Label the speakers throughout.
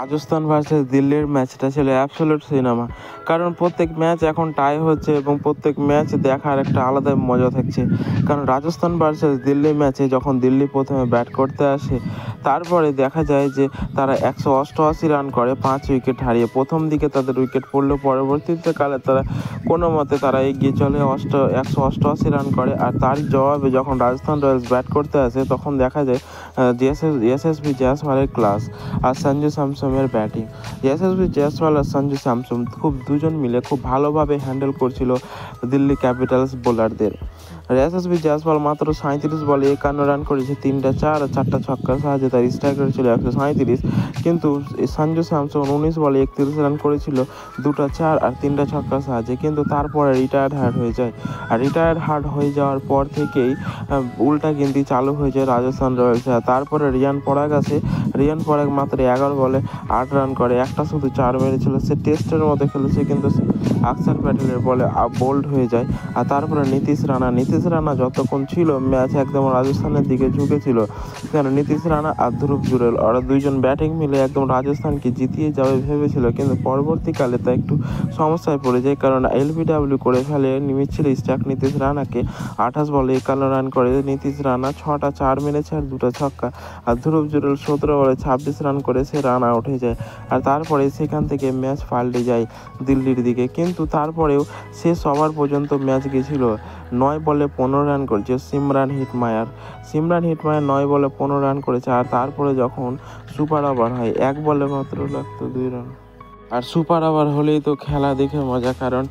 Speaker 1: Rajasthan versus দিল্লির ম্যাচটা ছিল অ্যাবসলিউট সিনেমা। কারণ প্রত্যেক ম্যাচ এখন টাই হচ্ছে এবং প্রত্যেক ম্যাচ দেখার একটা আলাদা মজা থাকছে। কারণ রাজস্থান ভার্সেস দিল্লি ম্যাচে যখন দিল্লি প্রথমে ব্যাট করতে আসে, তারপরে দেখা যায় যে তারা 188 রান করে 5 উইকেট হারিয়ে। প্রথম দিকে তাদের উইকেট পড়লেও পরবর্তীতে কালে তারা কোনো মতে তারা এগিয়ে চলে 188 রান করে। আর তার জবাবে যখন রাজস্থান রয়্যালস ব্যাট করতে আসে, তখন দেখা যায় এসএসবি জয়সওয়ালের ক্লাস আর সঞ্জু স্যামসনের ব্যাটিং। এসএসবি জয়সওয়াল আর সঞ্জু স্যামসন দুজন মিলে খুব ভালোভাবে হ্যান্ডেল করছিল দিল্লি ক্যাপিটালস বোলারদের। এসএসবি জয়সওয়াল মাত্র 37 বলে 51 রান করেছে, 3টা 4 আর 4টা ছক্কার সাহায্যে তার স্ট্রাইক রেট ছিল 137। কিন্তু সঞ্জু স্যামসন 19 বলে 31 রান করেছিল, 2টা 4 আর 3টা ছক্কার সাহায্যে। কিন্তু তারপরে রিটায়ার্ড হার্ড হয়ে যায়। আর রিটায়ার্ড হার্ড হয়ে যাওয়ার পর থেকেই উল্টা গিনতি চালু হয়ে যায় রাজস্থান রয়্যালস। তারপরে রিয়ান পরাগ আসে। রিয়ান পরাগ মাত্র 11 বলে 8 রান করে, একটা শুধু 4 মেরেছিল। সে টেস্টের মতো খেলেছে, কিন্তু অক্ষর প্যাটেলের বলে বোল্ড হয়ে যায়। আর তারপরে নীতিশ রানা যতক্ষণ ছিল ম্যাচ একদম রাজস্থানের দিকে ঝুঁকেছিল। কেন নীতিশ রানা আর ধ্রুব জুরেল ওরা দুইজন ব্যাটিং মিলে একদম রাজস্থানকে জিতিয়ে যাবে ভেবেছিল, কিন্তু পরবর্তীকালে তা একটু সমস্যায় পড়ে যায়। কারণ এলবিডব্লিউ করে ফেলে মিচেল স্টার্ক নীতিশ রানাকে। 28 বলে 51 রান করে নীতিশ রানা, 6টা 4 মেরেছে আর 2টা ছক্কা। আর ধ্রুব জুরেল 17 বলে 26 রান করে সে রান আউট হয়ে যায়। আর তারপরে সেখান থেকে ম্যাচ পাল্টে যায় দিল্লির দিকে। কিন্তু তারপরেও শেষ ওভার পর্যন্ত ম্যাচ গেছিল। 9 বলে 15 রান করেছে সিমরান হিটমায়ার 9 বলে 15 রান করেছে। আর তারপরে যখন সুপার ওভার হয়, 1 বলে মাত্র লাগতো 2 রান। আর সুপার ওভার হলেই তো খেলা দেখে মজা। কারণ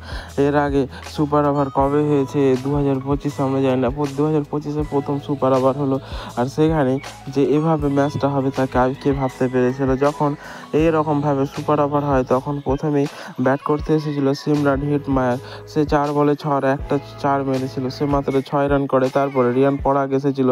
Speaker 1: এর আগে সুপার ওভার কবে হয়েছে 2025 আমরা জানি না, 2025-এ প্রথম সুপার ওভার হলো। আর সেখানে যে এভাবে ম্যাচটা হবে তাকে কে ভাবতে পেরেছিল। যখন এইরকমভাবে সুপার ওভার হয়, তখন প্রথমেই ব্যাট করতে এসেছিল সিমরান হিটমায়ার। সে 4 বলে 6 আর একটা 4 মেরেছিল, সে মাত্র 6 রান করে। তারপরে রিয়ান পরাগ এসেছিল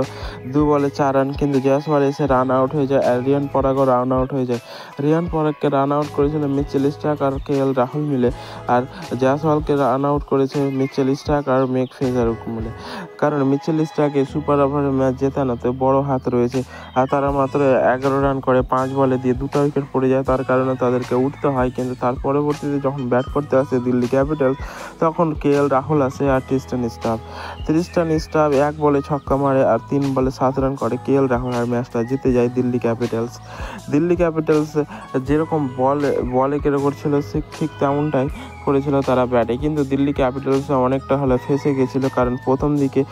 Speaker 1: 2 বলে 4 রান, কিন্তু জয়সওয়াল এসে রান আউট হয়ে যায় আর রিয়ান পরাগও রান আউট হয়ে যায়। রিয়ান পরাগকে রান আউট করেছিল মিচেল স্টার্ক আর কেএল রাহুল মিলে। আর জয়সওয়ালকে রান আউট করেছে মিচেল স্টার্ক আর মেক ফ্রেজার মিলে। কারণ মিচেল স্টার্কে সুপার ওভারে ম্যাচ জেতানোতে বড় হাত রয়েছে। আর তারা মাত্র 11 রান করে 5 বলে দিয়ে 2টা উইকেট পড়ে যায়, তার কারণে তাদেরকে উঠতে হয়। কিন্তু তার পরবর্তীতে যখন ব্যাট করতে আসে দিল্লি ক্যাপিটালস, তখন কেএল রাহুল আসে আর ট্রিস্টান স্টাফ 1 বলে ছক্কা মারে আর 3 বলে 7 রান করে কেএল রাহুল। আর ম্যাচটা জিতে যায় দিল্লি ক্যাপিটালস। যেরকম বলে কেড়ে করছিল ঠিক তেমনটাই করেছিল তারা ব্যাটে। কিন্তু দিল্লি ক্যাপিটালস অনেকটা হলে ফেসে গেছিলো। কারণ প্রথম দিকে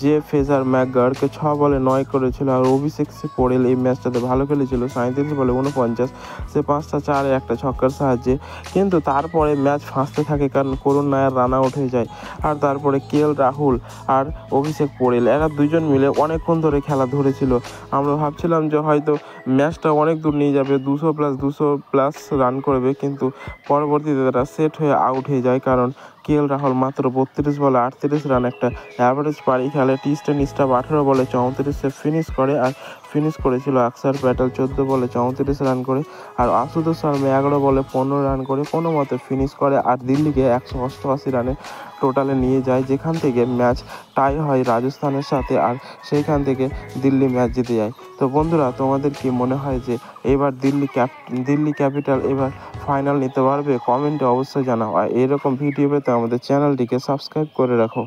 Speaker 1: যে ফেজার ম্যাকগার্ডকে 6 বলে 9 করেছিল। আর অভিষেক পোরেল এই ম্যাচটাতে ভালো খেলেছিল, 37 বলে 49, সে 5টা 4 একটা ছক্কার সাহায্যে। কিন্তু তারপরে ম্যাচ ফাঁসতে থাকে, কারণ করুণ নায়ার রান আউট হয়ে যায়। আর তারপরে কেএল রাহুল আর অভিষেক পোরেল এরা দুজন মিলে অনেকক্ষণ ধরে খেলা ধরেছিল। আমরা ভাবছিলাম যে হয়তো ম্যাচটা অনেক দূর নিয়ে যাবে, 200+ রান করবে, কিন্তু পরবর্তীতে তারা সেট হয়ে আউট হয়ে যায়। কারণ কেএল রাহুল মাত্র 32 বলে 38 রান একটা অ্যাভারেজ পারি খেলে। ট্রিস্টান স্টাফ 18 বলে 34 ফিনিশ করে। আর ফিনিশ করেছিল অক্ষর প্যাটেল 14 বলে 34 রান করে। আর আশুতোষ শর্মা 11 বলে 15 রান করে কোনো মতে ফিনিশ করে। আর দিল্লিকে 188 রানে টোটালে নিয়ে যায়, যেখান থেকে ম্যাচ টাই হয় রাজস্থানের সাথে। আর সেইখান থেকে দিল্লি ম্যাচ জিতে যায়। তো বন্ধুরা, তোমাদের কি মনে হয় যে এবার দিল্লি ক্যাপিটাল এবার ফাইনাল নিতে পারবে? কমেন্টে অবশ্যই জানাও। আর এরকম ভিডিও পেতে আমাদের চ্যানেলটিকে সাবস্ক্রাইব করে রাখো।